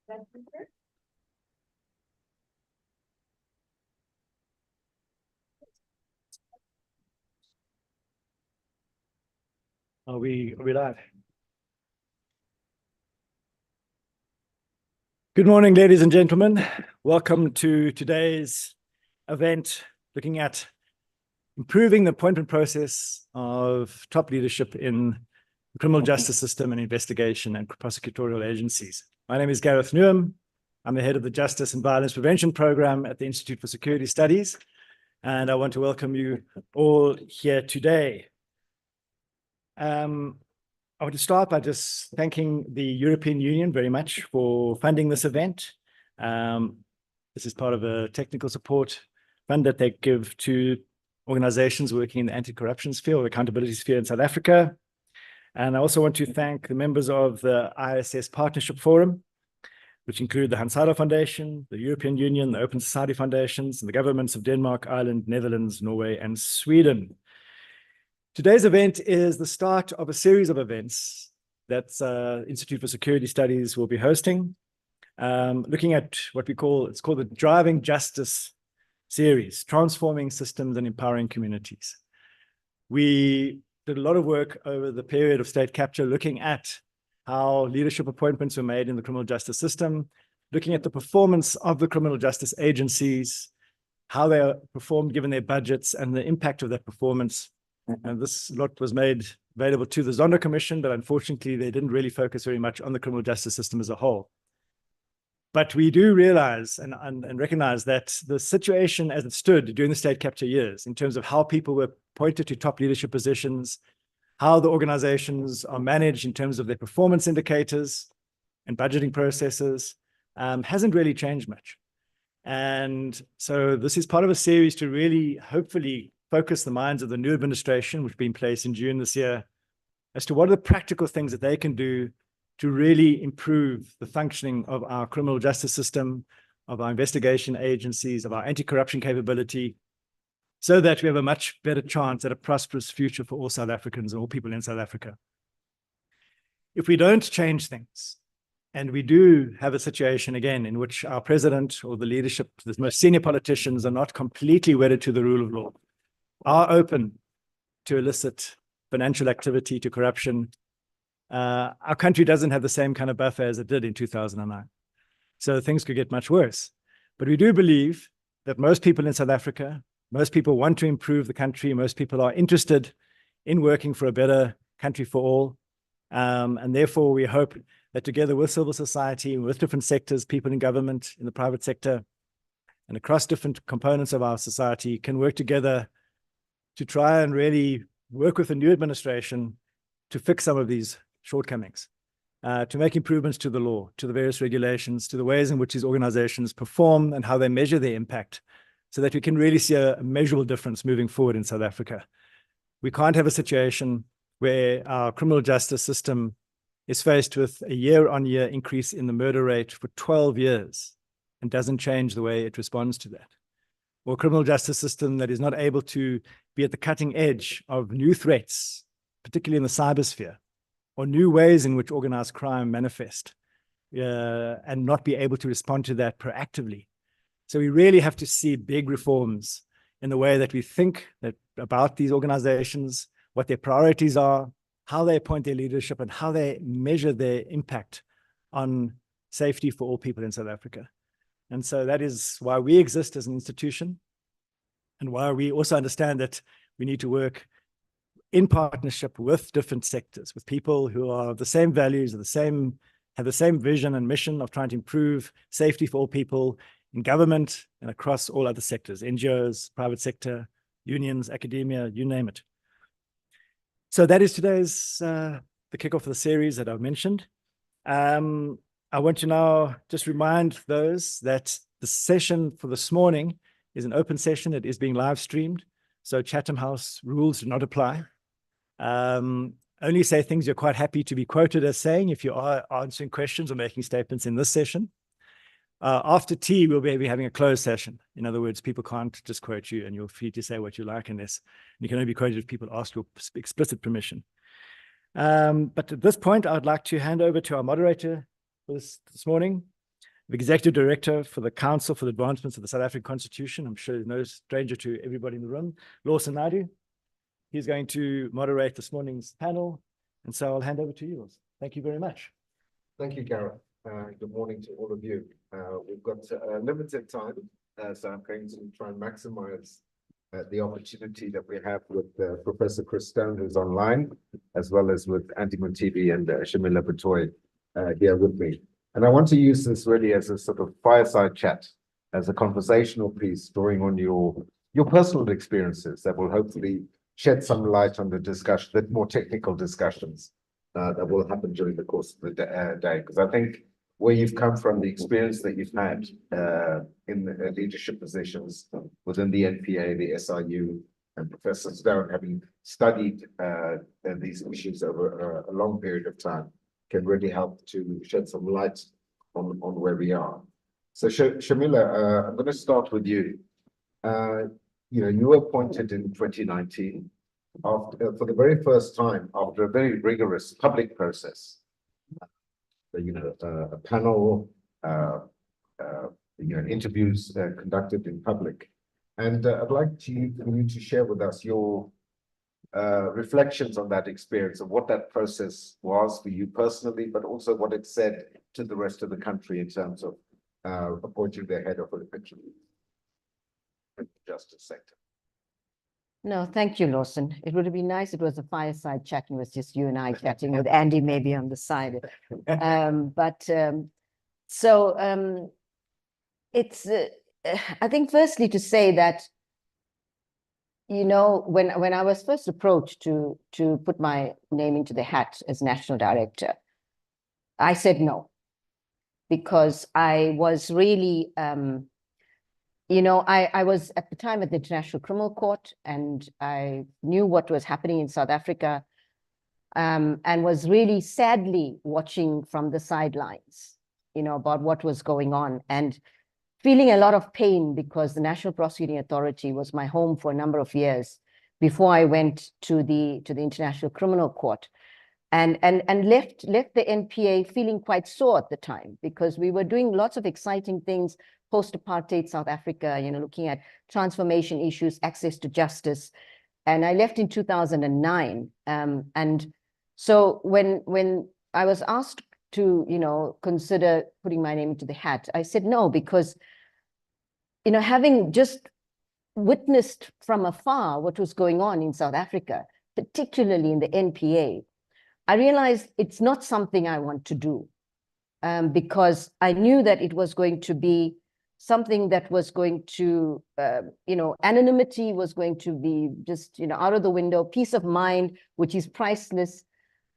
Are we live? Good morning, ladies and gentlemen. Welcome to today's event looking at improving the appointment process of top leadership in the criminal justice system and investigation and prosecutorial agencies. My name is Gareth Newham. I'm the head of the Justice and Violence Prevention Program at the Institute for Security Studies, and I want to welcome you all here today. I want to start by just thanking the European Union very much for funding this event. This is part of a technical support fund that they give to organizations working in the anti-corruption sphere or accountability sphere in South Africa. And I also want to thank the members of the ISS Partnership Forum, which include the Hansara Foundation, the European Union, the Open Society Foundations, and the governments of Denmark, Ireland, Netherlands, Norway, and Sweden. Today's event is the start of a series of events that Institute for Security Studies will be hosting, looking at what it's called the Driving Justice series, transforming systems and empowering communities. We did a lot of work over the period of state capture, looking at how leadership appointments were made in the criminal justice system, looking at the performance of the criminal justice agencies, how they performed given their budgets and the impact of that performance. And this lot was made available to the Zondo Commission, but unfortunately, they didn't really focus very much on the criminal justice system as a whole. But we do realize and recognize that the situation as it stood during the state capture years, in terms of how people were appointed to top leadership positions, how the organizations are managed in terms of their performance indicators and budgeting processes, hasn't really changed much. And so this is part of a series to really, hopefully, focus the minds of the new administration, which will be in place in June this year, as to what are the practical things that they can do to really improve the functioning of our criminal justice system, of our investigation agencies, of our anti-corruption capability, so that we have a much better chance at a prosperous future for all South Africans and all people in South Africa. If we don't change things, and we do have a situation, again, in which our president or the leadership, the most senior politicians are not completely wedded to the rule of law, are open to illicit financial activity, to corruption, our country doesn't have the same kind of buffer as it did in 2009. So things could get much worse. But we do believe that most people in South Africa, most people want to improve the country, most people are interested in working for a better country for all. And therefore, we hope that together with civil society, with different sectors, people in government, in the private sector, and across different components of our society, can work together to try and really work with the new administration to fix some of these shortcomings, to make improvements to the law, to the various regulations, to the ways in which these organizations perform and how they measure their impact, so that we can really see a measurable difference moving forward in South Africa. We can't have a situation where our criminal justice system is faced with a year-on-year increase in the murder rate for 12 years and doesn't change the way it responds to that. Or a criminal justice system that is not able to be at the cutting edge of new threats, particularly in the cybersphere, or new ways in which organized crime manifest, and not be able to respond to that proactively. So we really have to see big reforms in the way that we think about these organizations, what their priorities are, how they appoint their leadership, and how they measure their impact on safety for all people in South Africa. And so that is why we exist as an institution, and why we also understand that we need to work in partnership with different sectors, with people who are the same values, have the same vision and mission of trying to improve safety for all people in government and across all other sectors, NGOs, private sector, unions, academia, you name it. So that is today's, the kickoff of the series that I've mentioned. I want to now just remind those that the session for this morning is an open session. It is being live streamed. So Chatham House rules do not apply. Only say things you're quite happy to be quoted as saying if you are answering questions or making statements in this session. After tea, we'll be having a closed session. In other words, people can't just quote you and you're free to say what you like in this. You can only be quoted if people ask your explicit permission. But at this point, I'd like to hand over to our moderator for this morning, the Executive Director for the Council for the Advancement of the South African Constitution. I'm sure he's no stranger to everybody in the room. Lawson Naidu. He's going to moderate this morning's panel. And so I'll hand over to you, Lawson. Thank you very much. Thank you, Gareth. Good morning to all of you. We've got limited time, so I'm going to try and maximize the opportunity that we have with Professor Chris Stone, who's online, as well as with Andy Montibi and Shamila Batoy here with me. And I want to use this really as a sort of fireside chat, as a conversational piece, drawing on your personal experiences that will hopefully shed some light on the discussion, the more technical discussions that will happen during the course of the day. Because I think where you've come from, the experience that you've had in the leadership positions within the NPA, the SRU, and Professor Stone, having studied these issues over a long period of time, can really help to shed some light on where we are. So Shamila, I'm going to start with you. You were appointed in 2019 after, for the very first time, after a very rigorous public process. A panel, interviews conducted in public. And I'd like for you to share with us your reflections on that experience, of what that process was for you personally, but also what it said to the rest of the country in terms of appointing the head of the justice sector. No, thank you, Lawson. It would have been nice if it was a fireside chat and it was just you and I chatting with Andy maybe on the side. It's, I think firstly to say that, when I was first approached to put my name into the hat as national director, I said no, because I was really, I was at the time at the International Criminal Court, and I knew what was happening in South Africa, and was really sadly watching from the sidelines, about what was going on, and feeling a lot of pain, because the National Prosecuting Authority was my home for a number of years before I went to the International Criminal Court, and left the NPA feeling quite sore at the time, because we were doing lots of exciting things post-apartheid South Africa, looking at transformation issues, access to justice. And I left in 2009. And so when I was asked to, consider putting my name into the hat, I said no, because, having just witnessed from afar what was going on in South Africa, particularly in the NPA, I realized it's not something I want to do, because I knew that it was going to be something that was going to, anonymity was going to be just, out of the window, peace of mind, which is priceless.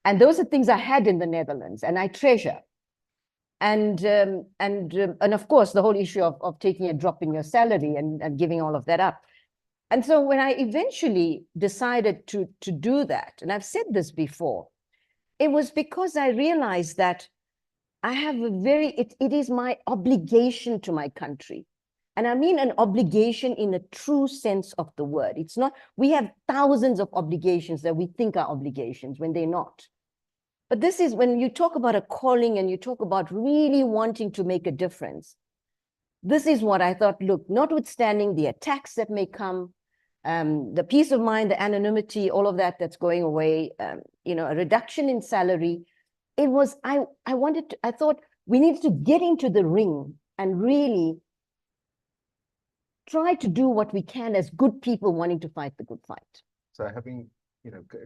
And those are things I had in the Netherlands and I treasure. And of course, the whole issue of taking a drop in your salary and giving all of that up. And so when I eventually decided to do that, and I've said this before, it was because I realized that I have it is my obligation to my country. And I mean an obligation in a true sense of the word. It's not, we have thousands of obligations that we think are obligations when they're not. But this is when you talk about a calling and you talk about really wanting to make a difference. This is what I thought, look, notwithstanding the attacks that may come, the peace of mind, the anonymity, all of that's going away, a reduction in salary. It was, I thought we needed to get into the ring and really try to do what we can as good people wanting to fight the good fight. So having,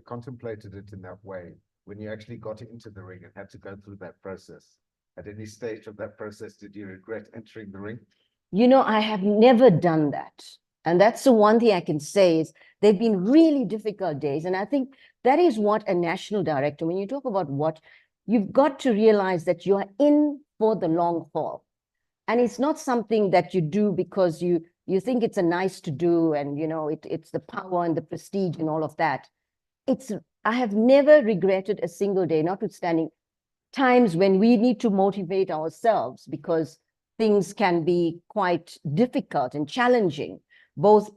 contemplated it in that way, when you actually got into the ring and had to go through that process, at any stage of that process, did you regret entering the ring? I have never done that. And that's the one thing I can say is they've been really difficult days. And I think that is what a national director, when you talk about what, you've got to realize that you are in for the long haul. And it's not something that you do because you think it's a nice to do and, it's the power and the prestige and all of that. I have never regretted a single day, notwithstanding times when we need to motivate ourselves because things can be quite difficult and challenging, both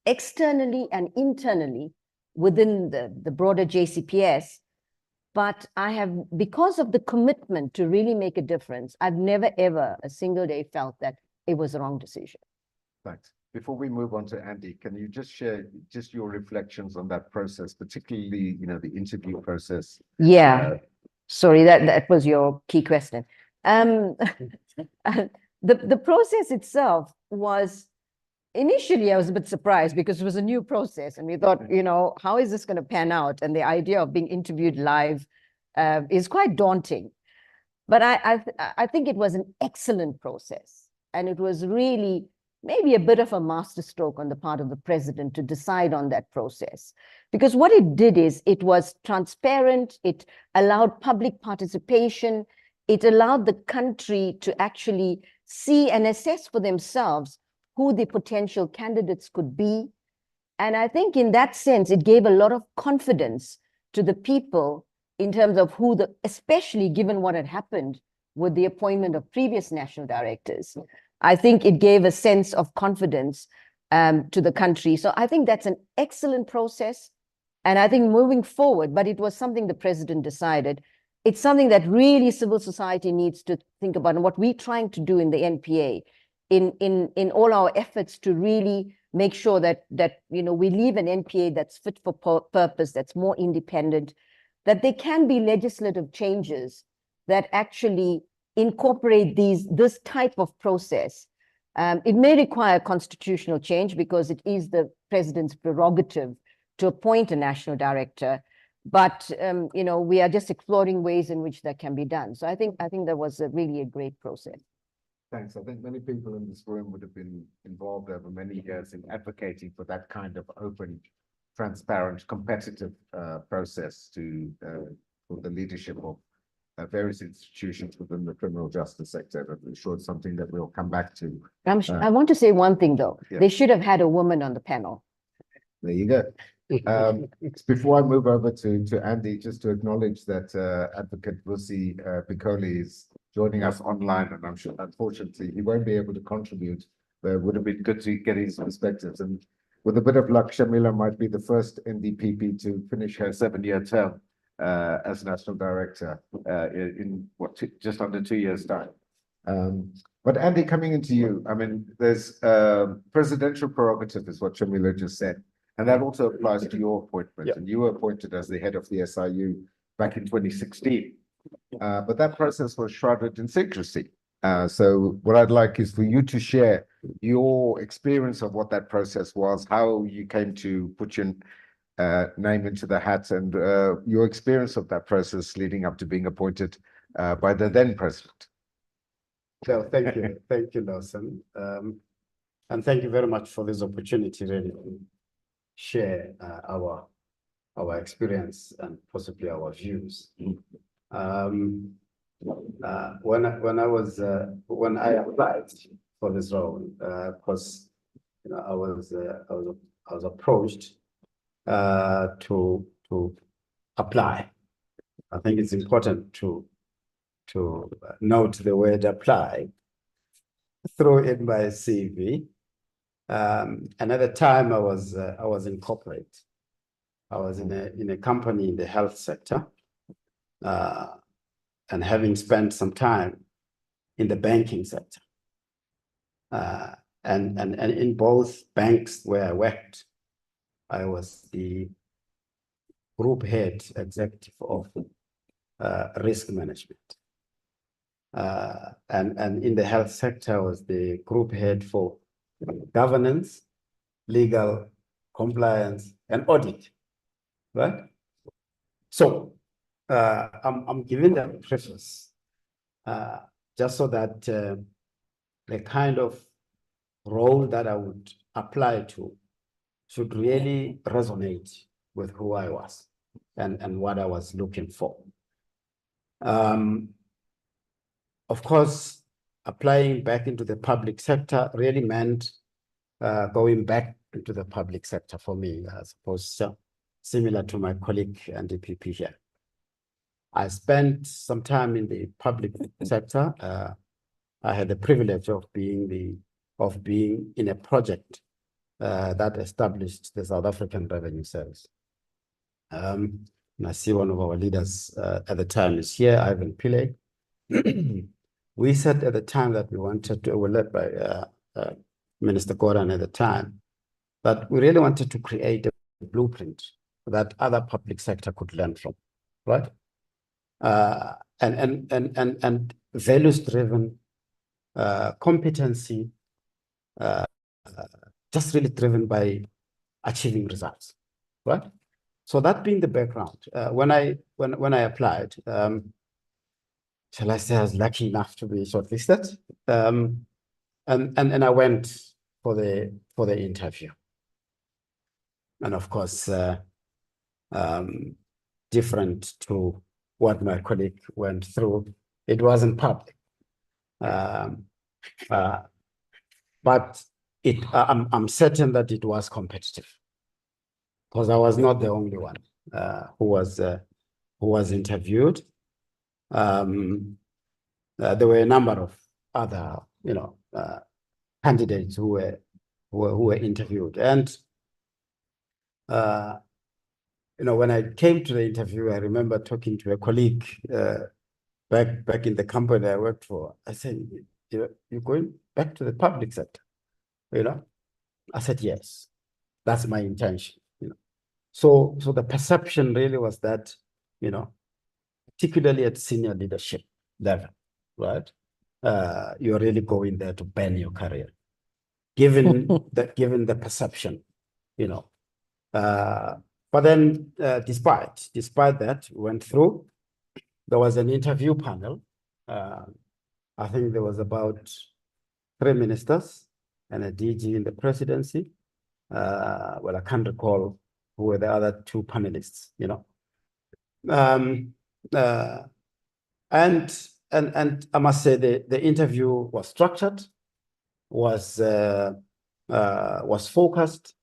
externally and internally within the broader JCPS. But I have, because of the commitment to really make a difference, I've never, ever a single day felt that it was the wrong decision. Thanks. Before we move on to Andy, can you just share just your reflections on that process, particularly, you know, the interview process? Yeah, sorry, that was your key question. The process itself was, initially I was a bit surprised because it was a new process and we thought, you know, how is this going to pan out? And the idea of being interviewed live is quite daunting. But I think it was an excellent process. And it was really maybe a bit of a masterstroke on the part of the president to decide on that process. Because what it did is it was transparent, it allowed public participation, it allowed the country to actually see and assess for themselves who the potential candidates could be. And I think in that sense, it gave a lot of confidence to the people in terms of who especially given what had happened with the appointment of previous national directors. I think it gave a sense of confidence to the country. So I think that's an excellent process. And I think moving forward, but it was something the president decided. It's something that really civil society needs to think about, and what we're trying to do in the NPA, in all our efforts to really make sure that you know, we leave an NPA that's fit for purpose, that's more independent, that there can be legislative changes that actually incorporate this type of process. It may require constitutional change because it is the president's prerogative to appoint a national director. But you know, we are just exploring ways in which that can be done. So I think that was really a great process. Thanks. I think many people in this room would have been involved over many years in advocating for that kind of open, transparent, competitive process for the leadership of various institutions within the criminal justice sector. I'm sure it's something that we'll come back to. I want to say one thing though. Yeah. They should have had a woman on the panel. There you go. Before I move over to Andy, just to acknowledge that Advocate Vusi Bikoli is joining us online, and I'm sure, unfortunately, he won't be able to contribute, but it would have been good to get his perspectives. And with a bit of luck, Shamila might be the first NDPP to finish her 7-year term as National Director in what, just under 2 years' time. But Andy, coming into you, I mean, there's presidential prerogative is what Shamila just said. And that also applies to your appointment. Yeah. And you were appointed as the head of the SIU back in 2016. But that process was shrouded in secrecy. So what I'd like is for you to share your experience of what that process was, how you came to put your name into the hat, and your experience of that process leading up to being appointed by the then president. So thank you, Lawson. And thank you very much for this opportunity really to share our experience and possibly our views. When I applied for this role, because you know, I was approached to apply. I think it's important to note the word apply through in my CV. And at the time I was in corporate. I was in a company in the health sector, and having spent some time in the banking sector, and in both banks where I worked, I was the group head executive of risk management, and in the health sector I was the group head for governance, legal, compliance, and audit, right? So I'm giving that preface just so that the kind of role that I would apply to should really resonate with who I was and what I was looking for. Of course, applying back into the public sector really meant going back into the public sector for me, I suppose, similar to my colleague and DPP here. I spent some time in the public sector. I had the privilege of being in a project that established the South African Revenue Service. and I see one of our leaders at the time is here, Ivan Pillay. We said at the time that we wanted to, we were led by Minister Gordon at the time, that we really wanted to create a blueprint that other public sector could learn from, right? And values-driven competency, just really driven by achieving results, right? So that being the background, when I applied, shall I say I was lucky enough to be shortlisted, and I went for the interview, and of course, different to what my colleague went through, it wasn't public, but I'm certain that it was competitive, because I was not the only one who was interviewed. There were a number of other, candidates who were interviewed, and when I came to the interview, I remember talking to a colleague back in the company I worked for. I said, "You're going back to the public sector?" I said, "Yes, that's my intention." So the perception really was that, particularly at senior leadership level, right? You're really going there to burn your career, given the perception, But then, despite that, we went through. There was an interview panel. I think there was about 3 ministers and a DG in the presidency. Well, I can't recall who were the other 2 panelists, and I must say the interview was structured, was focused.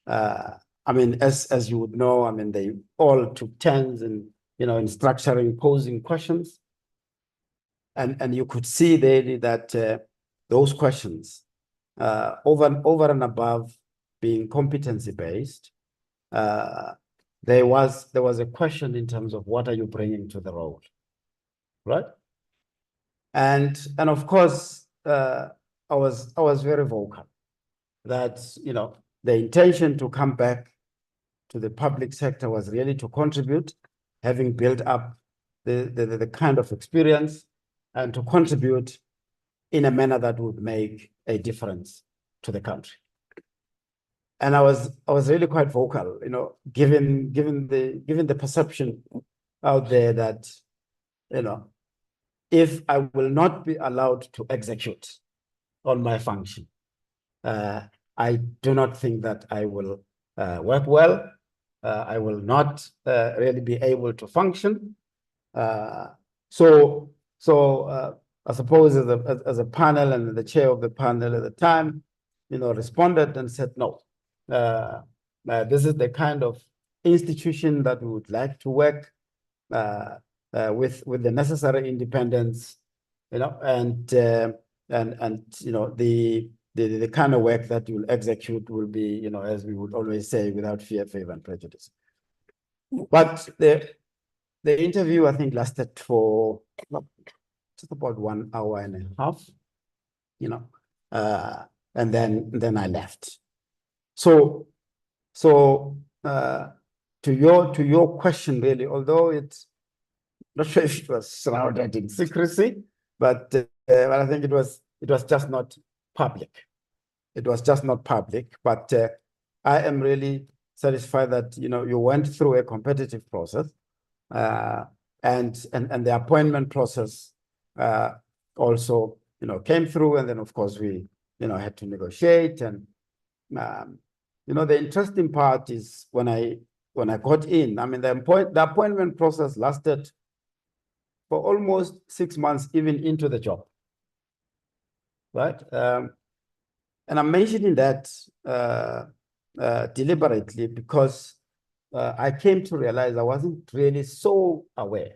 As you would know, they all took turns in structuring, posing questions, and you could see there that those questions, over and above being competency based, there was a question in terms of what are you bringing to the role, right? And of course, I was very vocal that the intention to come back to the public sector was really to contribute, having built up the kind of experience, and to contribute in a manner that would make a difference to the country. And I was really quite vocal, given the perception out there that, if I will not be allowed to execute on my function, I do not think that I will work well. I will not really be able to function. So I suppose as a panel, and the chair of the panel at the time, responded and said, no, this is the kind of institution that we would like to work with the necessary independence, and the kind of work that you'll execute will be, as we would always say, without fear, favor, and prejudice. But the interview, I think, lasted for just about 1 hour and a half, and then I left. So to your question, really, although it's not sure if it was shrouded in secrecy, but I think it was just not public. It was just not public. But I am really satisfied that you went through a competitive process, and the appointment process also came through, and then of course we had to negotiate. And the interesting part is when I got in, the appointment process lasted for almost 6 months, even into the job, right? And I'm mentioning that deliberately because I came to realize I wasn't really so aware.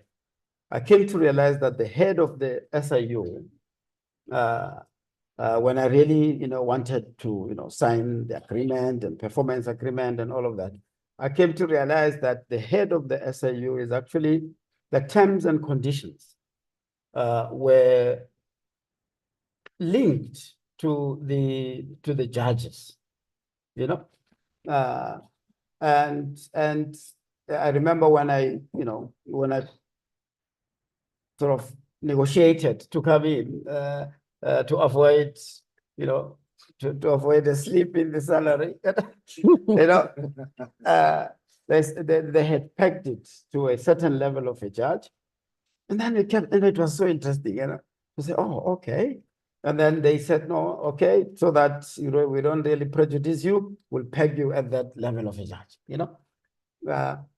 I came to realize that the head of the SIU, when I really wanted to sign the agreement and performance agreement and all of that, I came to realize that the head of the SAU is actually the terms and conditions were linked to the judges, you know. And I remember when I sort of negotiated to come in to avoid, to avoid a slip in the salary. They had pegged it to a certain level of a judge. And then it was so interesting, to say, oh, okay. And then they said, no, okay, so that we don't really prejudice you, we'll peg you at that level of a judge,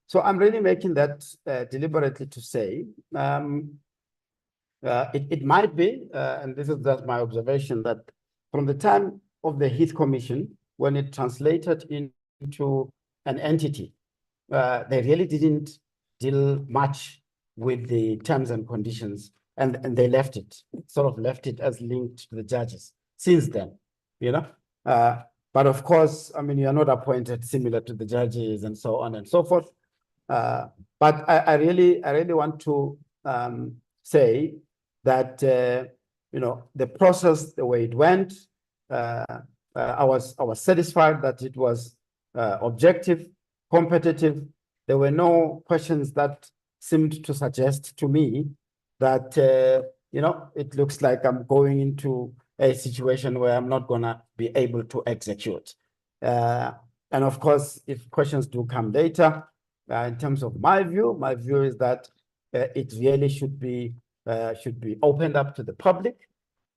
So I'm really making that deliberately to say, it might be, and this is just my observation, that from the time of the Heath Commission, when it translated into an entity, they really didn't deal much with the terms and conditions, and they left it, sort of left it as linked to the judges since then, But of course, I mean, you're not appointed similar to the judges and so on and so forth. But I really want to say that, the process, the way it went, I was satisfied that it was objective, competitive. There were no questions that seemed to suggest to me that, it looks like I'm going into a situation where I'm not going to be able to execute. And of course, if questions do come later, in terms of my view is that it really should be opened up to the public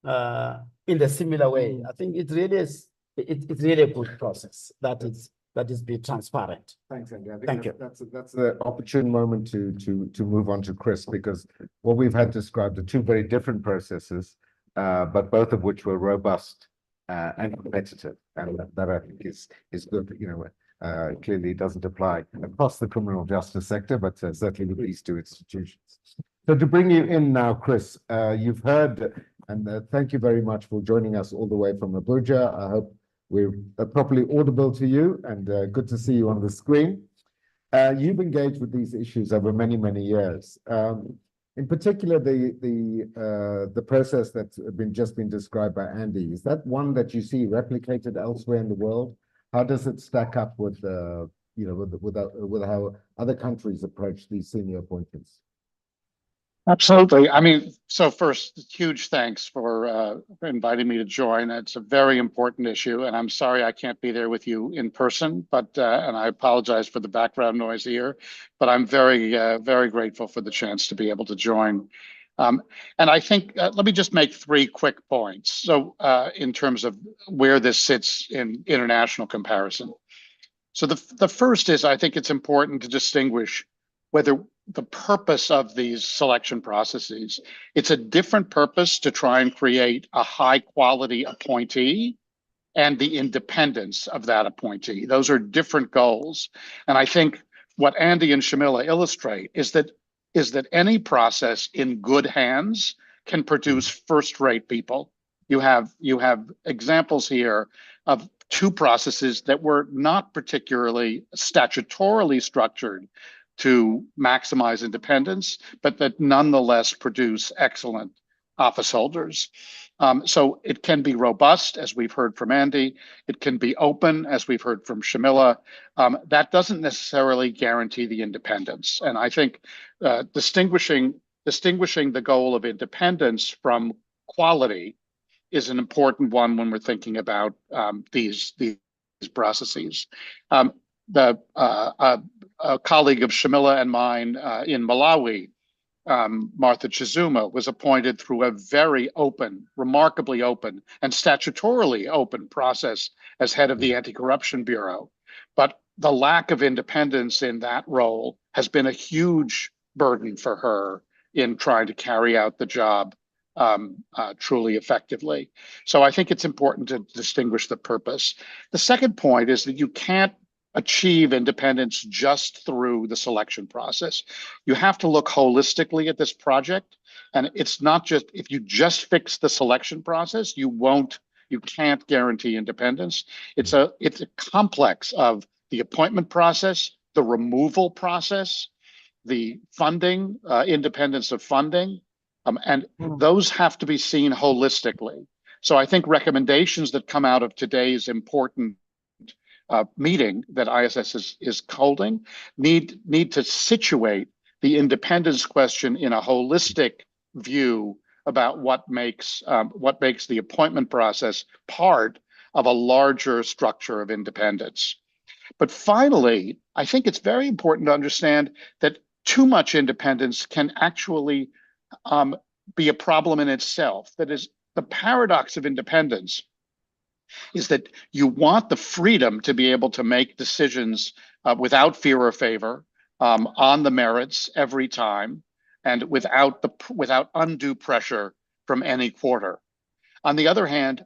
in a similar way. I think it really is. It's really a good process that is be transparent. Thanks, Andy. I think Thank you. That's the opportune moment to move on to Chris, because what we've had described are two very different processes, but both of which were robust and competitive, and that I think is good. Clearly doesn't apply across the criminal justice sector, but certainly with these two institutions. So to bring you in now, Chris, you've heard, and thank you very much for joining us all the way from Abuja. I hope we're properly audible to you, and good to see you on the screen. You've engaged with these issues over many, many years. In particular, the process that's just been described by Andy, is that one that you see replicated elsewhere in the world? How does it stack up with with how other countries approach these senior appointments? Absolutely. I mean, so first, huge thanks for inviting me to join. It's a very important issue, and I'm sorry I can't be there with you in person, but and I apologize for the background noise here, but I'm very, very grateful for the chance to be able to join. And I think, let me just make 3 quick points. So in terms of where this sits in international comparison. So the first is, I think it's important to distinguish whether the purpose of these selection processes, it's a different purpose to try and create a high quality appointee and the independence of that appointee. Those are different goals. And I think what Andy and Shamila illustrate is that any process in good hands can produce first-rate people. You have examples here of 2 processes that were not particularly statutorily structured to maximize independence, but that nonetheless produce excellent office holders. So it can be robust, as we've heard from Andy. It can be open, as we've heard from Shamila. That doesn't necessarily guarantee the independence. And I think distinguishing the goal of independence from quality is an important one when we're thinking about these processes. A colleague of Shamila and mine in Malawi, Martha Chizuma, was appointed through a very open, remarkably open, and statutorily open process as head of the Anti-Corruption Bureau. But the lack of independence in that role has been a huge burden for her in trying to carry out the job truly effectively. So I think it's important to distinguish the purpose. The second point is that you can't achieve independence just through the selection process. You have to look holistically at this project. And it's not just, if you just fix the selection process, you can't guarantee independence. It's a complex of the appointment process, the removal process, the funding, independence of funding, and those have to be seen holistically. So I think recommendations that come out of today's important meeting that ISS is holding need to situate the independence question in a holistic view about what makes the appointment process part of a larger structure of independence. But finally, I think it's very important to understand that too much independence can actually be a problem in itself. That is, the paradox of independence is that you want the freedom to be able to make decisions without fear or favor, on the merits every time, and without undue pressure from any quarter. On the other hand,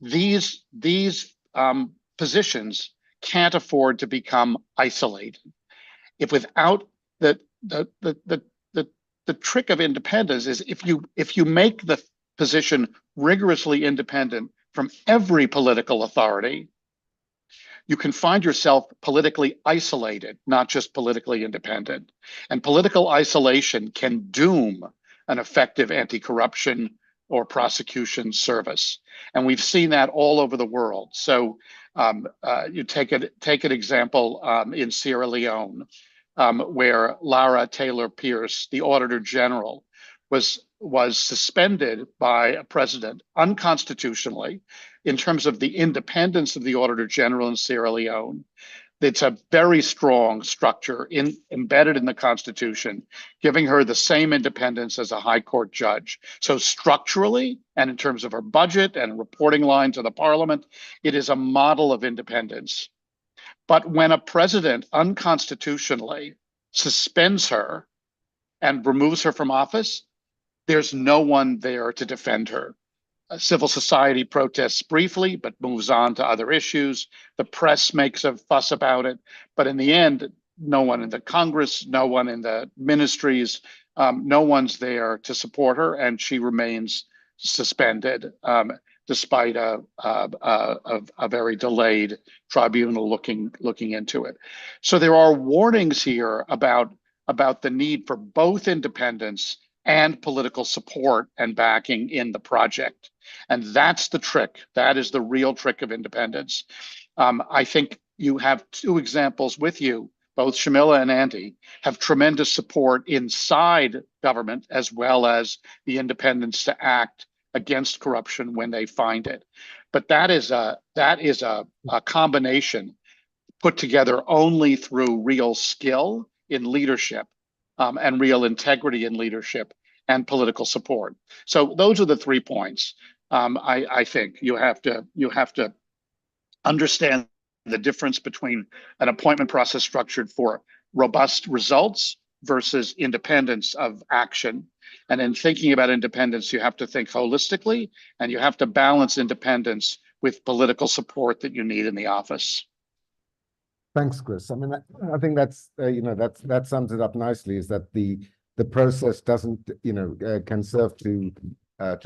these positions can't afford to become isolated. If without the trick of independence is if you make the position rigorously independent from every political authority, you can find yourself politically isolated, not just politically independent. And political isolation can doom an effective anti-corruption or prosecution service. And we've seen that all over the world. So you take an example in Sierra Leone, where Lara Taylor Pierce, the Auditor General, was suspended by a president unconstitutionally in terms of the independence of the Auditor General in Sierra Leone. It's a very strong structure embedded in the Constitution, giving her the same independence as a high court judge. So structurally, and in terms of her budget and reporting line to the parliament, it is a model of independence. But when a president unconstitutionally suspends her and removes her from office, there's no one there to defend her. Civil society protests briefly, but moves on to other issues. The press makes a fuss about it. But in the end, no one in the Congress, no one in the ministries, no one's there to support her, and she remains suspended despite a very delayed tribunal looking into it. So there are warnings here about the need for both independence and political support and backing in the project. And that's the trick. That is the real trick of independence. I think you have two examples with you, both Shamila and Andy, have tremendous support inside government, as well as the independence to act against corruption when they find it. But that is a combination put together only through real skill in leadership, and real integrity in leadership and political support. So those are the 3 points. I think you have to understand the difference between an appointment process structured for robust results versus independence of action. And in thinking about independence, you have to think holistically, and you have to balance independence with political support that you need in the office. Thanks, Chris. I mean, I think that's that sums it up nicely. Is that the process doesn't can serve to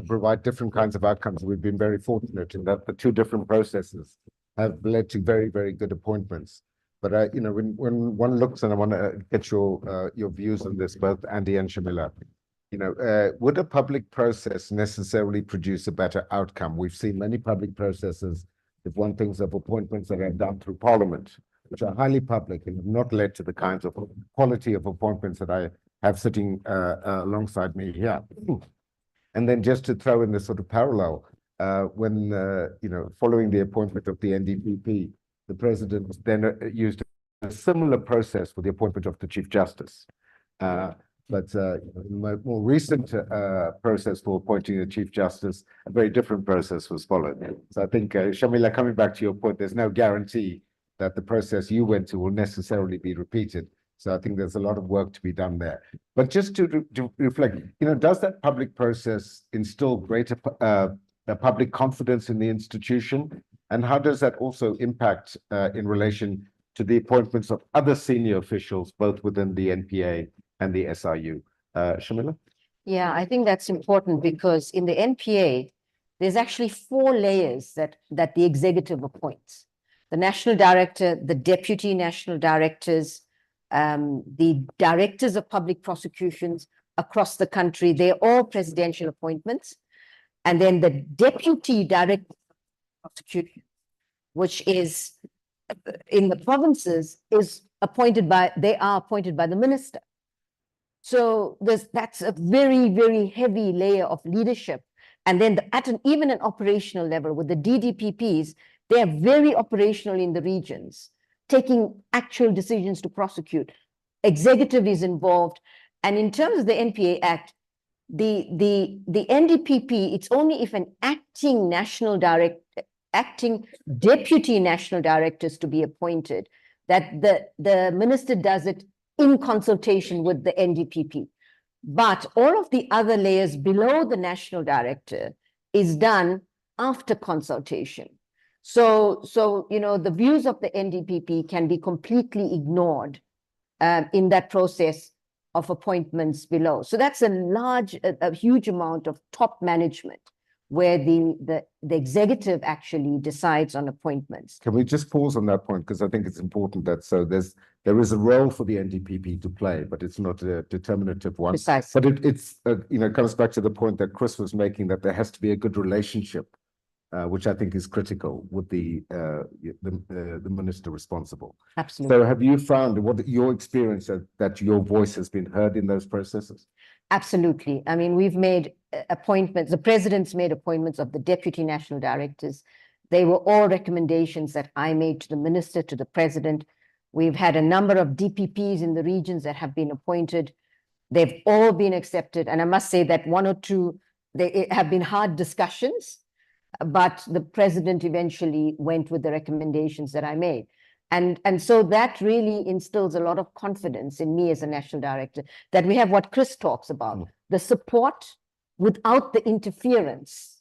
provide different kinds of outcomes. We've been very fortunate in that the two different processes have led to very, very good appointments. But when one looks, and I want to get your views on this, both Andy and Shamila, would a public process necessarily produce a better outcome? We've seen many public processes, if one thinks of appointments that are done through Parliament, which are highly public and have not led to the kinds of quality of appointments that I have sitting alongside me here. And then just to throw in this sort of parallel, when following the appointment of the NDPP, the president then used a similar process for the appointment of the Chief Justice. But more recent process for appointing the Chief Justice, a very different process was followed. So I think, Shamila, coming back to your point, there's no guarantee that the process you went to will necessarily be repeated. So I think there's a lot of work to be done there. But just to reflect, does that public process instill greater public confidence in the institution? And how does that also impact in relation to the appointments of other senior officials, both within the NPA and the SRU? Shamila? Yeah, I think that's important because in the NPA, there's actually 4 layers that the executive appoints. the national director, the deputy national directors, the directors of public prosecutions across the country, they're all presidential appointments. And then the deputy director of prosecution, which is in the provinces, is appointed by, they are appointed by the minister. So that's a very, very heavy layer of leadership. And then even an operational level with the DDPPs, they are very operational in the regions, taking actual decisions to prosecute. Executive is involved. And in terms of the NPA Act, the NDPP, it's only if an acting deputy national director is to be appointed that the minister does it in consultation with the NDPP. But all of the other layers below the national director is done after consultation. So the views of the NDPP can be completely ignored in that process of appointments below. So that's a huge amount of top management where the executive actually decides on appointments. Can we just pause on that point? Because I think it's important that there is a role for the NDPP to play, but it's not a determinative one. Precisely. But it comes back to the point that Chris was making, that there has to be a good relationship, which I think is critical with the minister responsible. Absolutely. So have you found, what your experience, that your voice has been heard in those processes? Absolutely. I mean, we've made appointments, the president's made appointments of the deputy national directors. They were all recommendations that I made to the minister, to the president. We've had a number of DPPs in the regions that have been appointed. They've all been accepted. And I must say that one or two, they have been hard discussions, but the president eventually went with the recommendations that I made. And so that really instills a lot of confidence in me as a national director, that we have what Chris talks about, the support without the interference,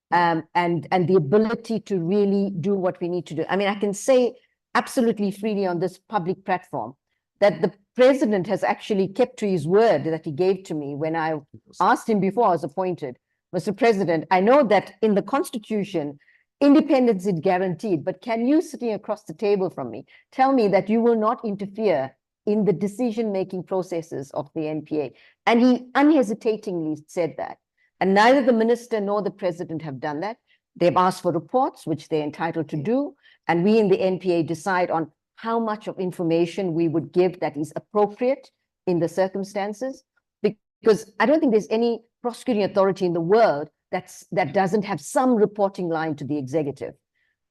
and the ability to really do what we need to do. I mean, I can say absolutely freely on this public platform that the president has actually kept to his word that he gave to me when I asked him before I was appointed, Mr. President, I know that in the Constitution, independence is guaranteed, but can you, sitting across the table from me, tell me that you will not interfere in the decision-making processes of the NPA? And he unhesitatingly said that. And neither the minister nor the president have done that. They've asked for reports, which they're entitled to do. And we in the NPA decide on how much of information we would give that is appropriate in the circumstances. Because I don't think there's any prosecuting authority in the world that doesn't have some reporting line to the executive.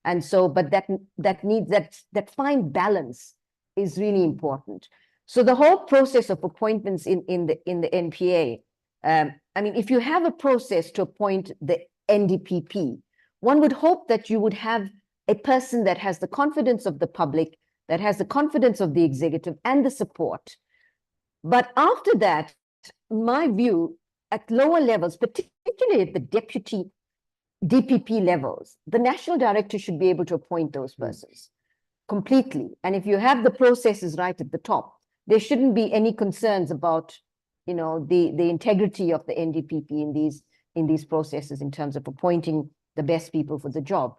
And so, but that fine balance is really important. So the whole process of appointments in the NPA, I mean, if you have a process to appoint the NDPP, one would hope that you would have a person that has the confidence of the public, that has the confidence of the executive and the support. But after that, my view, at lower levels, particularly at the deputy DPP levels, the national director should be able to appoint those persons completely. And if you have the processes right at the top, there shouldn't be any concerns about, the integrity of the NDPP in these processes in terms of appointing the best people for the job.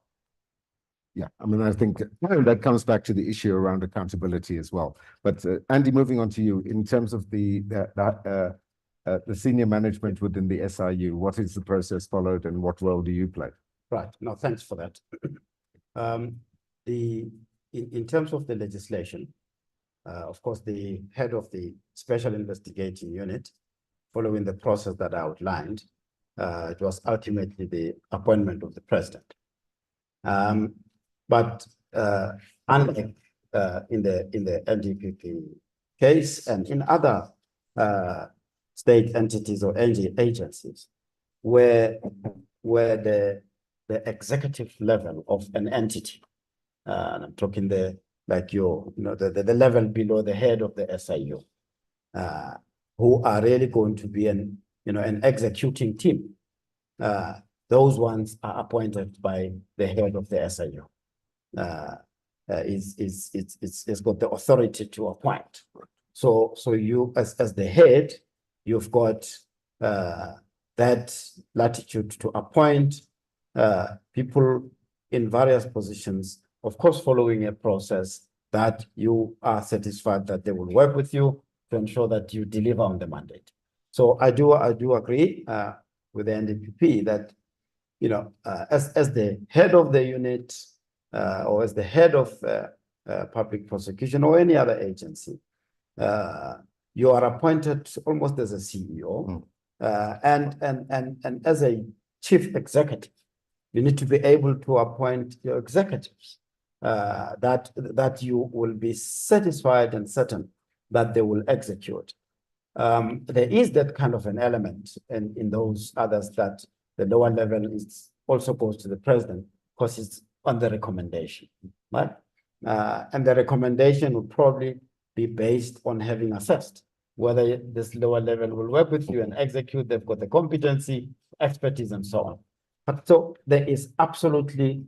Yeah, I mean, I think that comes back to the issue around accountability as well. But Andy, moving on to you, in terms of the senior management within the SIU, what is the process followed and what role do you play? Right. No, thanks for that. In terms of the legislation, of course, the head of the Special Investigating Unit, following the process that I outlined, it was ultimately the appointment of the president. But unlike in the NDPP case and in other state entities or agencies, where the executive level of an entity, and I'm talking the level below the head of the SIU, who are really going to be an executing team. Those ones are appointed by the head of the SIU. It's got the authority to appoint. So you, as the head, you've got that latitude to appoint people in various positions of course, following a process that you are satisfied that they will work with you to ensure that you deliver on the mandate. So I do agree with the NDPP that, you know, as the head of the unit or as the head of public prosecution or any other agency, you are appointed almost as a CEO, and as a chief executive, you need to be able to appoint your executives that you will be satisfied and certain that they will execute. There is that kind of an element in those others that the lower level is also goes to the president because it's on the recommendation, right? And the recommendation will probably be based on having assessed whether this lower level will work with you and execute. They've got the competency, expertise, and so on. But so there is absolutely,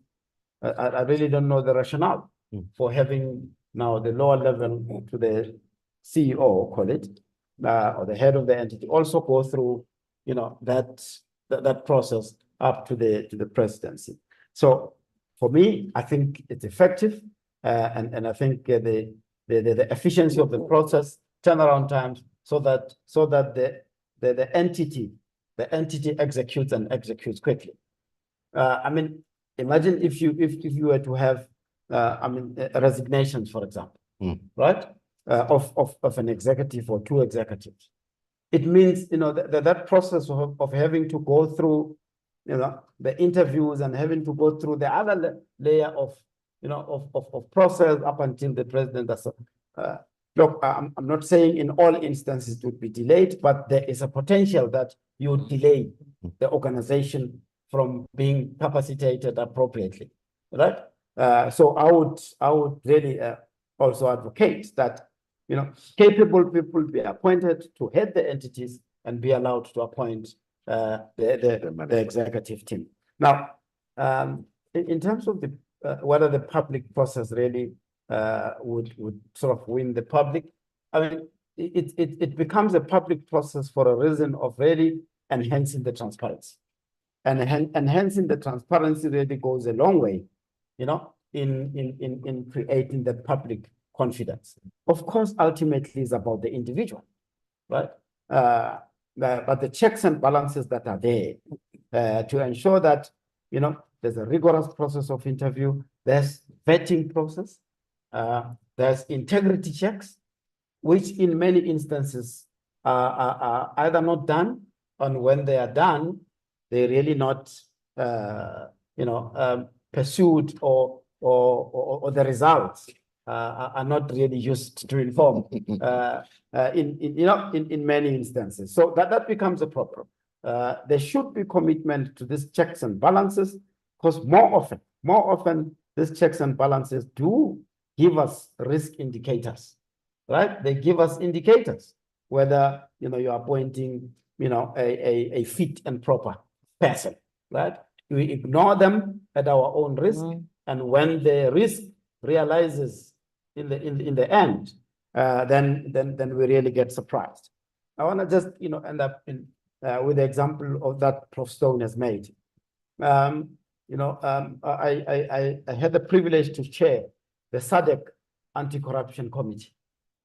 I really don't know the rationale for having now the lower level to the CEO, call it, or the head of the entity, also go through, you know, that process up to the presidency. So for me, I think it's effective, and I think the efficiency of the process, turnaround times, so that the entity executes and executes quickly. I mean, imagine if you were to have, resignations, for example, right, of an executive or two executives. It means, you know, that process of having to go through, you know, the interviews and having to go through the other layer of, you know, of process up until the president does. Look, I'm not saying in all instances it would be delayed, but there is a potential that you would delay the organization from being capacitated appropriately, right? So I would really also advocate that, you know, capable people be appointed to head the entities and be allowed to appoint the executive team. Now, in terms of the whether the public process really would sort of win the public, I mean, it becomes a public process for a reason of really enhancing the transparency. And enhancing the transparency really goes a long way, you know, in creating the public confidence. Of course, ultimately it's about the individual, right? But the checks and balances that are there to ensure that, you know, there's a rigorous process of interview, there's vetting process, there's integrity checks, which in many instances are either not done, and when they are done, they're really not, pursued, or the results are not really used to inform in many instances. So that becomes a problem. There should be commitment to these checks and balances, because more often these checks and balances do give us risk indicators, right? They give us indicators whether, you know, you're appointing, you know, a fit and proper person, right? We ignore them at our own risk, and when the risk realizes in the end, then we really get surprised. I want to just, you know, end up with the example of that Prof. Stone has made. I had the privilege to chair the SADC Anti-Corruption Committee,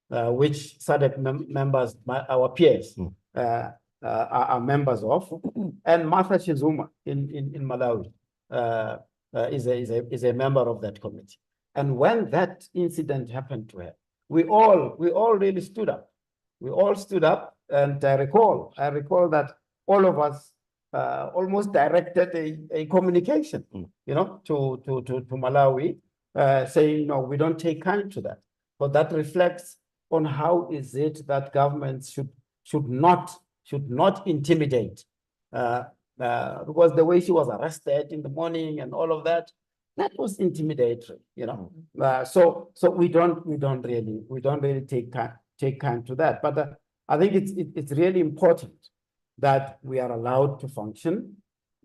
which SADC members, our peers, are members of, and Martha Chizuma in Malawi is a member of that committee. And when that incident happened to her, we all really stood up. We all stood up, and I recall that all of us almost directed a communication, you know, to Malawi, saying, no, we don't take kind to that. But that reflects on how is it that governments should not intimidate, because the way she was arrested in the morning and all of that was intimidatory, you know. So we don't really take kind to that. But I think it's really important that we are allowed to function,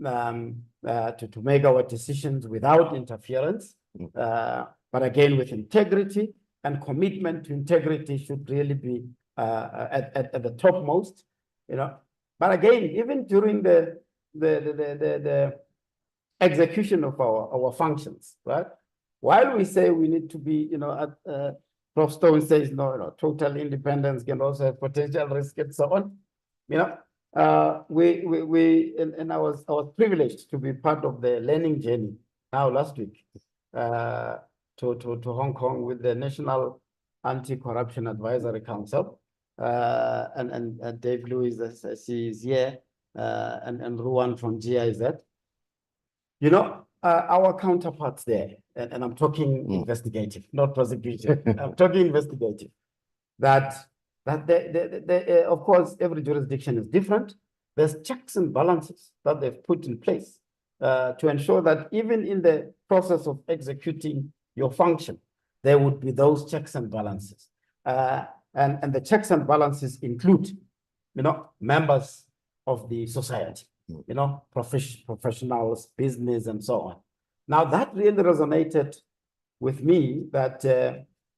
to make our decisions without interference, but again with integrity, and commitment to integrity should really be at the topmost, you know. But again, even during the execution of our functions, right? while we say we need to be, Prof. Stone says, no, total independence can also have potential risk and so on. And I was privileged to be part of the learning journey now last week to Hong Kong with the National Anti-Corruption Advisory Council. And Dave Lewis, as I see, is here, and Ruan from GIZ. Our counterparts there, and I'm talking investigative, not prosecution. I'm talking investigative. That of course, every jurisdiction is different. There's checks and balances that they've put in place to ensure that even in the process of executing your function, there would be those checks and balances. And the checks and balances include, members of the society, professionals, business, and so on. Now, that really resonated with me that,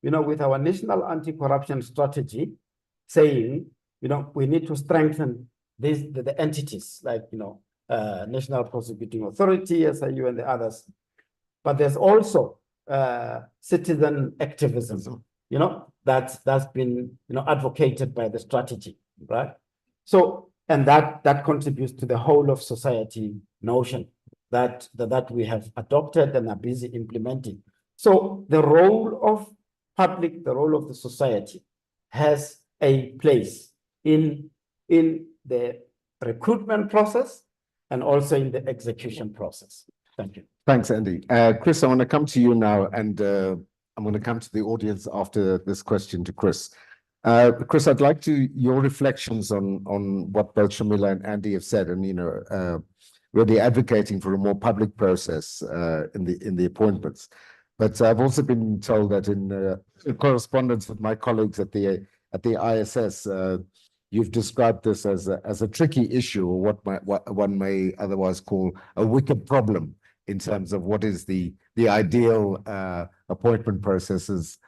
with our national anti-corruption strategy saying, we need to strengthen the entities like, National Prosecuting Authority, SIU, and the others. But there's also citizen activism, that's been, advocated by the strategy, right? So, and that contributes to the whole of society notion that we have adopted and are busy implementing. So the role of public, the role of the society has a place in the recruitment process and also in the execution process. Thank you. Thanks, Andy. Chris, I want to come to you now, and I'm going to come to the audience after this question to Chris. Chris, I'd like your reflections on what both Shamila and Andy have said, and really advocating for a more public process in the appointments. But I've also been told that in correspondence with my colleagues at the ISS, you've described this as a tricky issue, or what one may otherwise call a wicked problem in terms of what is the ideal appointment process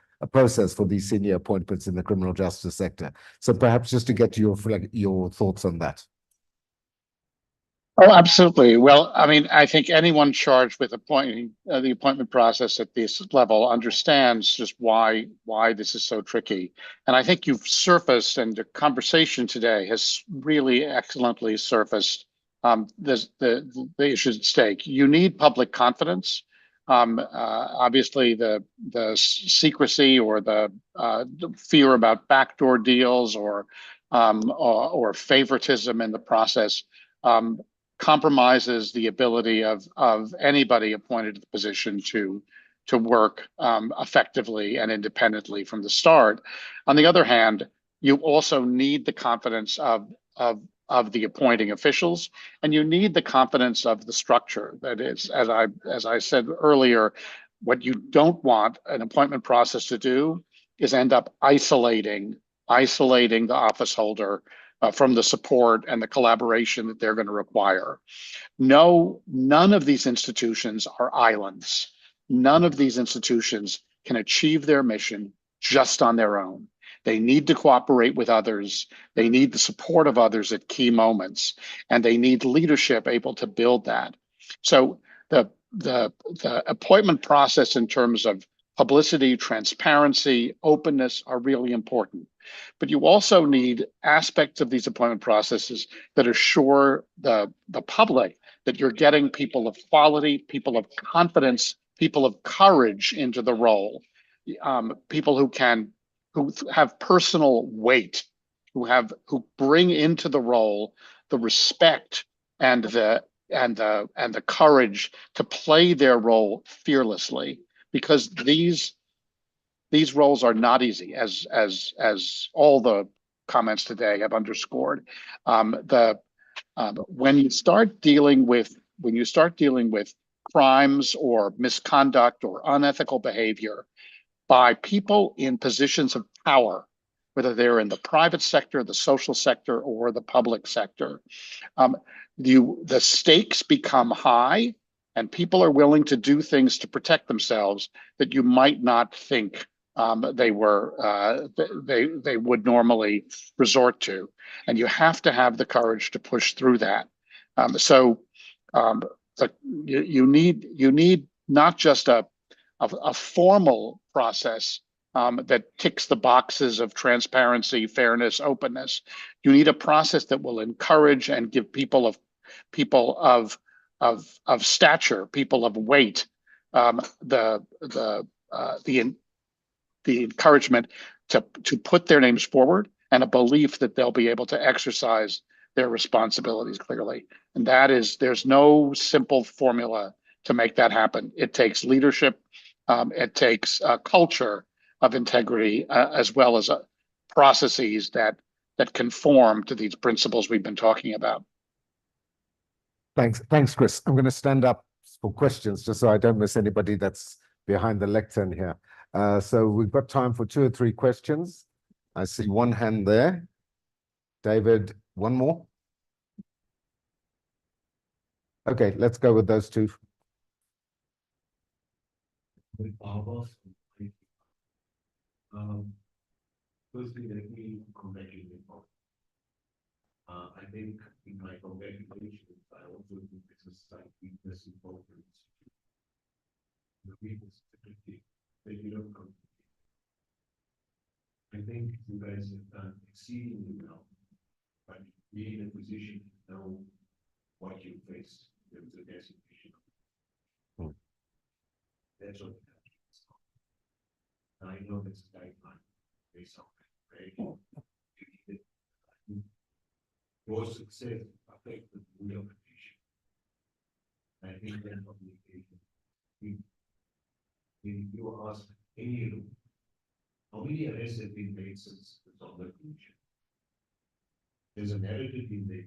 for these senior appointments in the criminal justice sector. So perhaps just to get your thoughts on that. Oh, absolutely. Well, I mean, I think anyone charged with appointing the appointment process at this level understands just why this is so tricky. And I think you've surfaced, and the conversation today has really excellently surfaced the issues at stake. You need public confidence. Obviously, the secrecy or the fear about backdoor deals or favoritism in the process compromises the ability of anybody appointed to the position to work effectively and independently from the start. On the other hand, you also need the confidence of the appointing officials, and you need the confidence of the structure. That is, as I said earlier, what you don't want an appointment process to do is end up isolating the office holder from the support and the collaboration that they're going to require. None of these institutions are islands. None of these institutions can achieve their mission just on their own. They need to cooperate with others. They need the support of others at key moments, and they need leadership able to build that. So the appointment process in terms of publicity, transparency, openness are really important. But you also need aspects of these appointment processes that assure the public that you're getting people of quality, people of confidence, people of courage into the role, people who have personal weight, who bring into the role the respect and the courage to play their role fearlessly, because these roles are not easy, as all the comments today have underscored. When you start dealing with crimes or misconduct or unethical behavior by people in positions of power, whether they're in the private sector, the social sector, or the public sector, the stakes become high, and people are willing to do things to protect themselves that you might not think they would normally resort to, and you have to have the courage to push through that. You need not just a a formal process that ticks the boxes of transparency, fairness, openness. You need a process that will encourage and give people of stature, people of weight, the encouragement to put their names forward, and a belief that they'll be able to exercise their responsibilities clearly. And there's no simple formula to make that happen. It takes leadership, it takes a culture of integrity, as well as processes that conform to these principles we've been talking about. Thanks, Chris. I'm going to stand up for questions just so I don't miss anybody that's behind the lectern here. So we've got time for 2 or 3 questions. I see one hand there. David, one more? Okay, let's go with those 2. Firstly, let me congratulate you. I think in my congratulations, I also think this is like weakness in both institutions. The weakness typically that you don't come. I think you guys have done exceedingly well, but be in a position to know what you face. There was a designation. That's what the country is called. And I know that's a guideline based on right? Your success affects the real condition. I think that communication. If you ask any of them, how many arrests have been made since the Zonda Commission? There's a narrative in the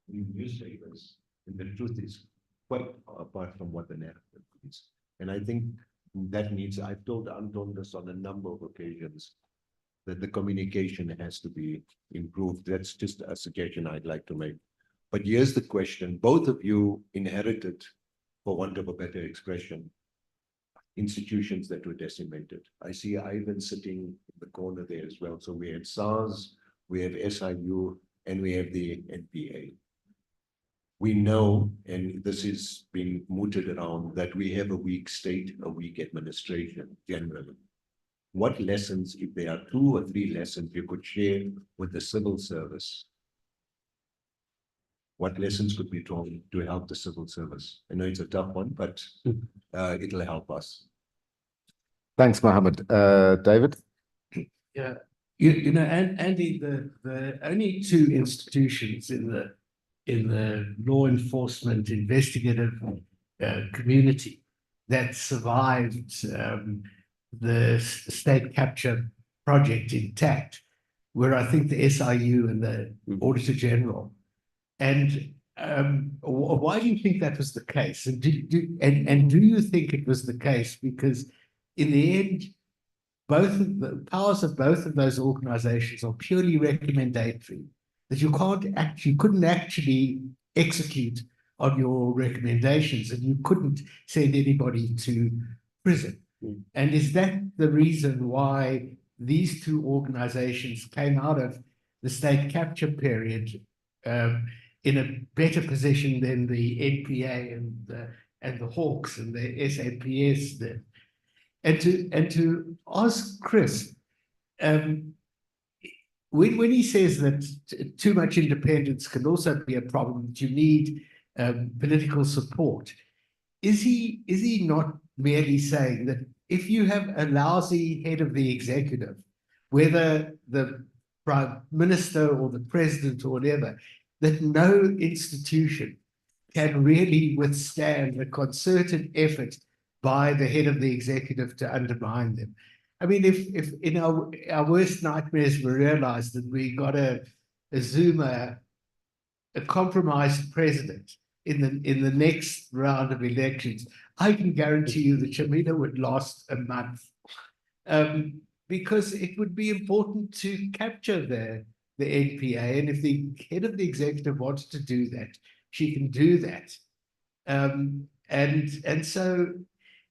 newspapers, and the truth is quite apart from what the narrative is. And I think that needs, I've told this on a number of occasions, that the communication has to be improved. That's just a suggestion I'd like to make. But here's the question. Both of you inherited, for want of a better expression, institutions that were decimated. I see Ivan sitting in the corner there as well. So we had SARS, we have SIU, and we have the NPA. We know, and this is being mooted around, that we have a weak state, a weak administration generally. What lessons, if there are 2 or 3 lessons you could share with the civil service? What lessons could be drawn to help the civil service? I know it's a tough one, but it'll help us. Thanks, Mohammed. David? Yeah, you know, and Andy, the only 2 institutions in the law enforcement investigative community that survived the state capture project intact, where I think the SIU and the Auditor General. And why do you think that was the case? And do you think it was the case? Because in the end, both of the powers of both of those organizations are purely recommendatory, that you couldn't actually execute on your recommendations, and you couldn't send anybody to prison. And is that the reason why these 2 organizations came out of the state capture period in a better position than the NPA and the Hawks and the SAPS did? And to ask Chris, when he says that too much independence can also be a problem, that you need political support, is he not merely saying that if you have a lousy head of the executive, whether the prime minister or the president or whatever, that no institution can really withstand a concerted effort by the head of the executive to undermine them? I mean, if in our worst nightmares we realized that we got a Zuma, a compromised president in the next round of elections, I can guarantee you that Shamila would last a month, because it would be important to capture the NPA. And if the head of the executive wants to do that, she can do that. And so,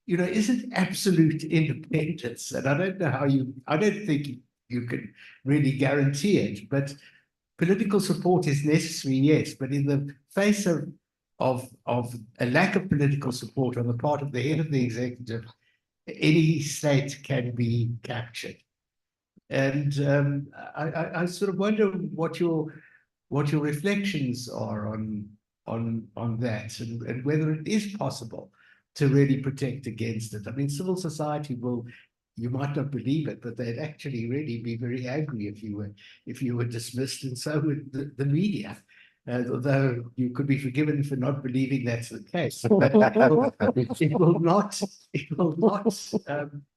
you know, isn't absolute independence, and I don't know how I don't think you can really guarantee it, but political support is necessary, yes, but in the face of a lack of political support on the part of the head of the executive any state can be captured. And I sort of wonder what your reflections are on that, and whether it is possible to really protect against it. I mean, civil society will, you might not believe it, but they'd actually really be very angry if you were dismissed, and so would the media. Although you could be forgiven for not believing that's the case, but it will not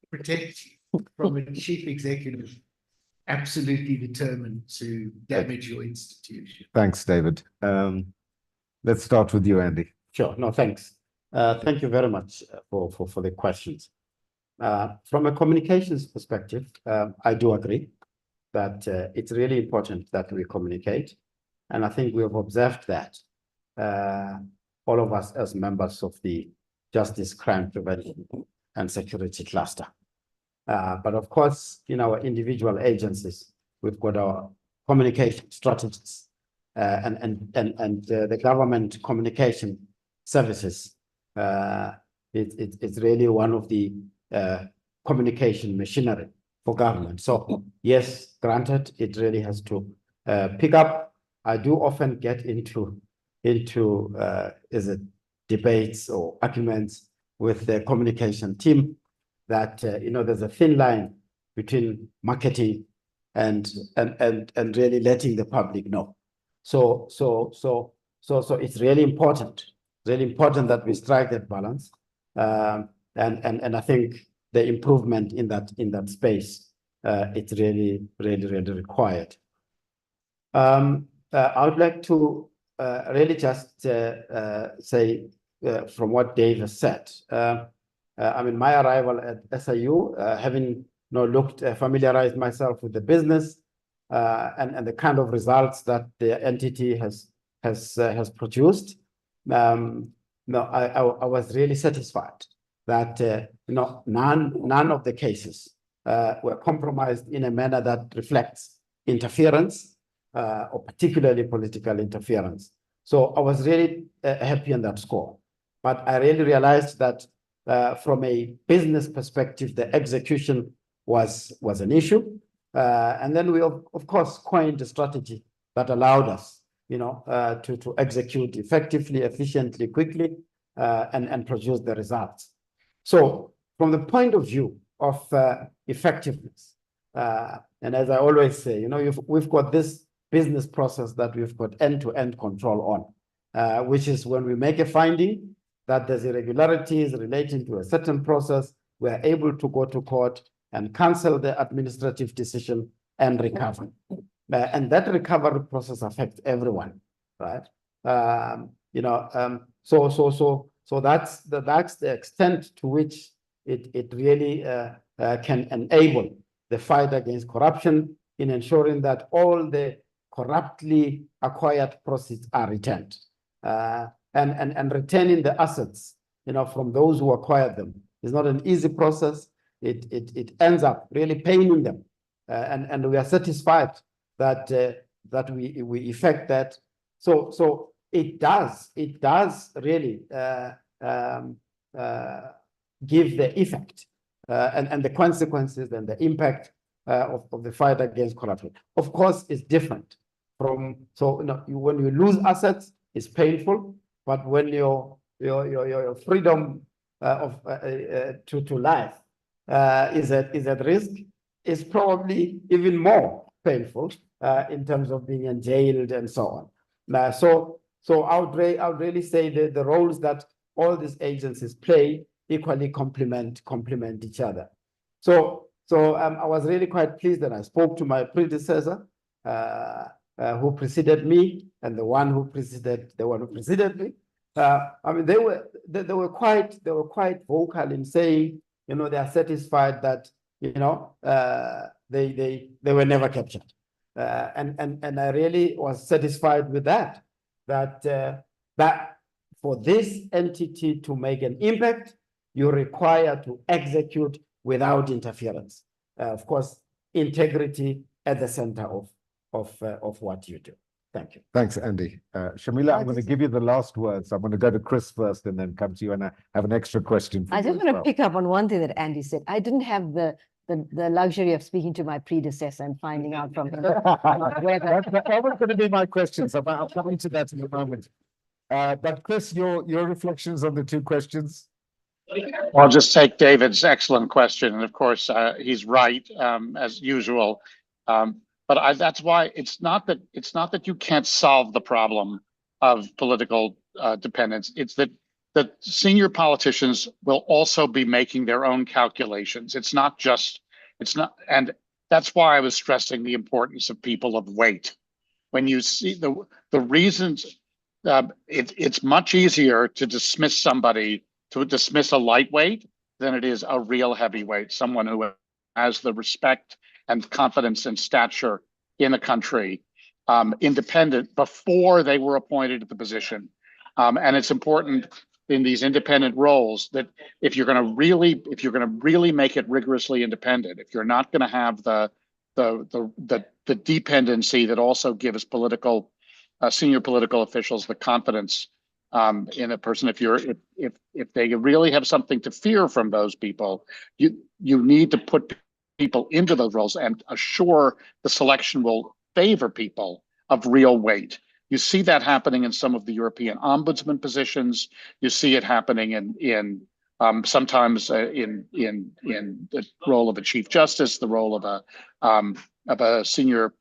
protect you from a chief executive absolutely determined to damage your institution. Thanks, David. Let's start with you, Andy. Sure. No, thanks. Thank you very much for the questions. From a communications perspective, I do agree that it's really important that we communicate. And I think we have observed that, all of us as members of the Justice, Crime Prevention and Security Cluster. But of course, in our individual agencies, we've got our communication strategies, and the government communication services. It's really one of the communication machinery for government. So yes, granted, it really has to pick up. I do often get into is it debates or arguments with the communication team that there's a thin line between marketing and really letting the public know. So it's really important that we strike that balance. And I think the improvement in that space, it's really required. I would like to really just say from what Dave has said. I mean, my arrival at SIU, having familiarized myself with the business and the kind of results that the entity has produced, I was really satisfied that none of the cases were compromised in a manner that reflects interference, or particularly political interference. So I was really happy on that score. But I really realized that from a business perspective, the execution was an issue. And then we, of course, coined a strategy that allowed us, to execute effectively, efficiently, quickly, and produce the results. So from the point of view of effectiveness, and as I always say, we've got this business process that we've got end-to-end control on, which is when we make a finding that there's irregularities relating to a certain process, we're able to go to court and cancel the administrative decision and recover. And that recovery process affects everyone, right? So that's the extent to which it really can enable the fight against corruption in ensuring that all the corruptly acquired proceeds are returned, and retaining the assets, from those who acquired them is not an easy process. It ends up really paining them, and we are satisfied that we effect that. So it does really give the effect and the consequences and the impact of the fight against corruption. Of course, it's different from, when you lose assets, it's painful, but when your freedom to life is at risk, it's probably even more painful in terms of being jailed and so on. So I would really say that the roles that all these agencies play equally complement each other. So I was really quite pleased that I spoke to my predecessor, who preceded me, and the one who preceded me. I mean, they were quite vocal in saying, they are satisfied that they were never captured, and I really was satisfied with that. That for this entity to make an impact, you require to execute without interference. Of course, integrity at the center of what you do. Thank you. Thanks, Andy. Shamila, I'm going to give you the last words. I'm going to go to Chris first and then come to you, and I have an extra question for I you just as want to well. pick up on one thing that Andy said. I didn't have the luxury of speaking to my predecessor and finding out from him whether That was going to be my question, so I'm coming to that in a moment. But Chris, your reflections on the two questions? I'll just take David's excellent question, and of course, he's right, as usual. But that's why it's not that you can't solve the problem of political dependence. It's that senior politicians will also be making their own calculations. And that's why I was stressing the importance of people of weight. When you see the reasons, it's much easier to dismiss a lightweight than it is a real heavyweight, someone who has the respect and confidence and stature in the country, independent before they were appointed to the position. And it's important in these independent roles that if you're going to really make it rigorously independent, if you're not going to have the dependency that also gives senior political officials the confidence in a person, if they really have something to fear from those people, you need to put people into those roles and assure the selection will favor people of real weight. You see that happening in some of the European ombudsman positions. You see it happening in sometimes in the role of a chief justice, the role of a senior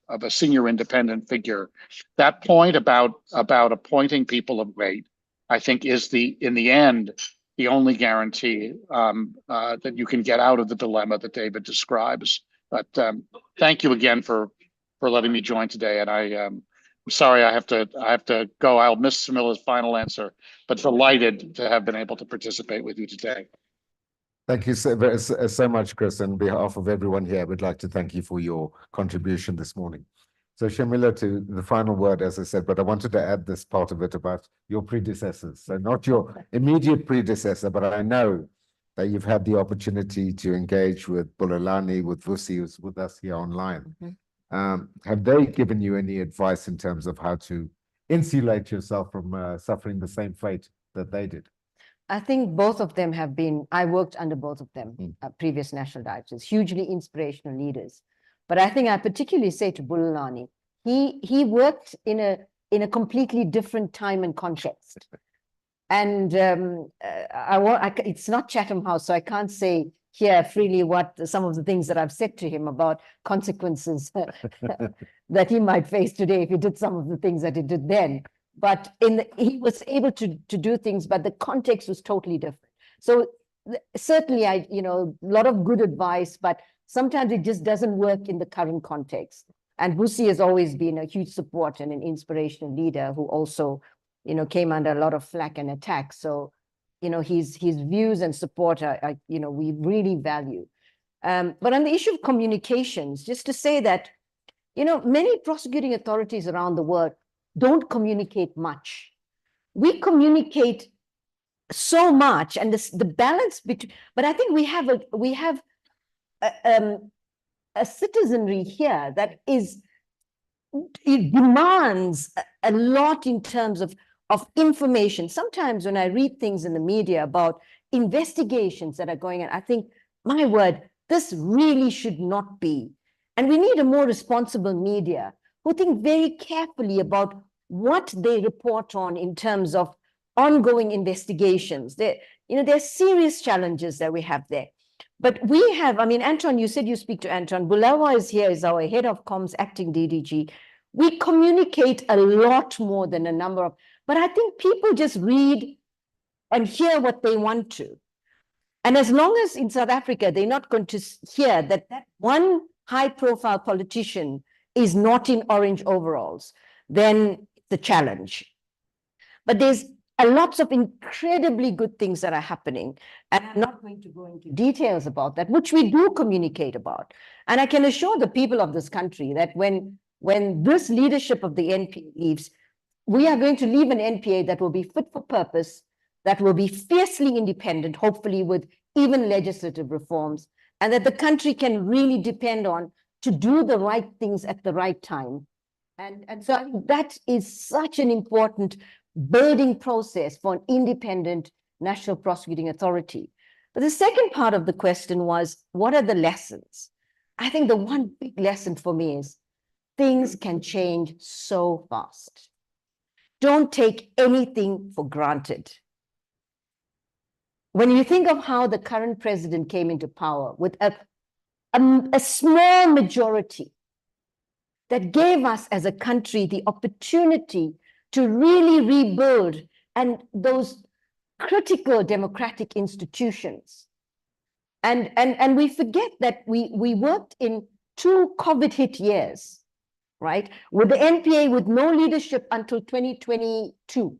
independent figure. That point about appointing people of weight, I think, is in the end the only guarantee that you can get out of the dilemma that David describes. But thank you again for letting me join today, and I'm sorry I have to go. I'll miss Shamila's final answer, but delighted to have been able to participate with you today. Thank you so much, Chris. On behalf of everyone here, I would like to thank you for your contribution this morning. So Shamila, to the final word, as I said, but I wanted to add this part of it about your predecessors. So not your immediate predecessor, but I know that you've had the opportunity to engage with Bulelani, with Vusi, who's with us here online. Have they given you any advice in terms of how to insulate yourself from suffering the same fate that they did? I think both of them have been, I worked under both of them, previous national directors, hugely inspirational leaders. But I think I particularly say to Bulelani, he worked in a completely different time and context. And it's not Chatham House, so I can't say here freely what some of the things that I've said to him about consequences that he might face today if he did some of the things that he did then. But he was able to do things, but the context was totally different. So certainly, a lot of good advice, but sometimes it just doesn't work in the current context. And Vusi has always been a huge support and an inspirational leader who also, came under a lot of flack and attack. So, his views and support we really value. But on the issue of communications, just to say that, many prosecuting authorities around the world don't communicate much. We communicate so much, and the balance between. But I think we have a citizenry here that it demands a lot in terms of information. Sometimes when I read things in the media about investigations that are going on, I think, my word, this really should not be. And we need a more responsible media who think very carefully about what they report on in terms of ongoing investigations. There are serious challenges that we have there. But we have, Anton, you said you speak to Anton. Bulawa is here, is our head of comms, acting DDG. We communicate a lot more than a number of, but I think people just read and hear what they want to. And as long as in South Africa, they're not going to hear that one high-profile politician is not in orange overalls, then the challenge. But there's lots of incredibly good things that are happening. And I'm not going to go into details about that, which we do communicate about. And I can assure the people of this country that when this leadership of the NPA leaves, we are going to leave an NPA that will be fit for purpose, that will be fiercely independent, hopefully with even legislative reforms, and that the country can really depend on to do the right things at the right time. And so I think that is such an important building process for an independent National Prosecuting Authority. But the second part of the question was, what are the lessons? I think the one big lesson for me is things can change so fast. Don't take anything for granted. When you think of how the current president came into power with a small majority that gave us as a country the opportunity to really rebuild and those critical democratic institutions. And we forget that we worked in 2 COVID hit years, right? With the NPA with no leadership until 2022.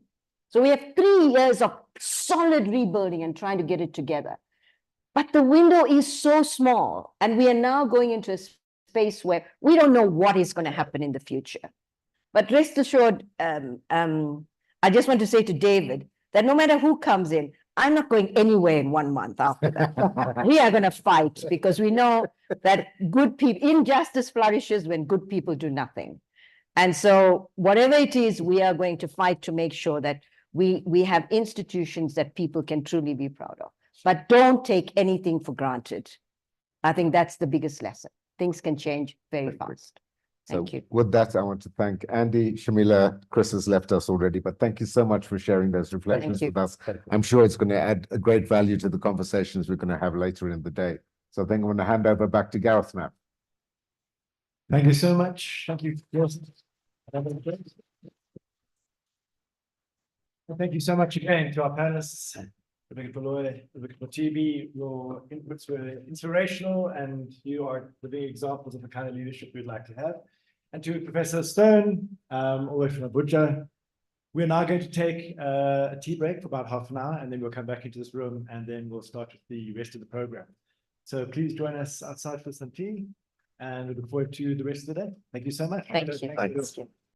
So we have 3 years of solid rebuilding and trying to get it together. But the window is so small, and we are now going into a space where we don't know what is going to happen in the future. But rest assured, I just want to say to David that no matter who comes in, I'm not going anywhere in 1 month after that. We are going to fight because we know that good people, injustice flourishes when good people do nothing. And so whatever it is, we are going to fight to make sure that we have institutions that people can truly be proud of. But don't take anything for granted. I think that's the biggest lesson. Things can change very fast. Thank you. With that, I want to thank Andy, Shamila. Chris has left us already, but thank you so much for sharing those reflections with us. I'm sure it's going to add a great value to the conversations we're going to have later in the day. So I think I'm going to hand over back to Gareth now. Thank you so much. Thank you. Yes. Well, thank you so much again to our panelists. Rebecca Paloy, Rebecca Motibi, your inputs were inspirational, and you are the big examples of the kind of leadership we'd like to have. And to Professor Stone, all the way from Abuja, we're now going to take a tea break for about half an hour, and then we'll come back into this room, and then we'll start with the rest of the program. So please join us outside for some tea, and we look forward to the rest of the day. Thank you so much. Thank you. Thank you.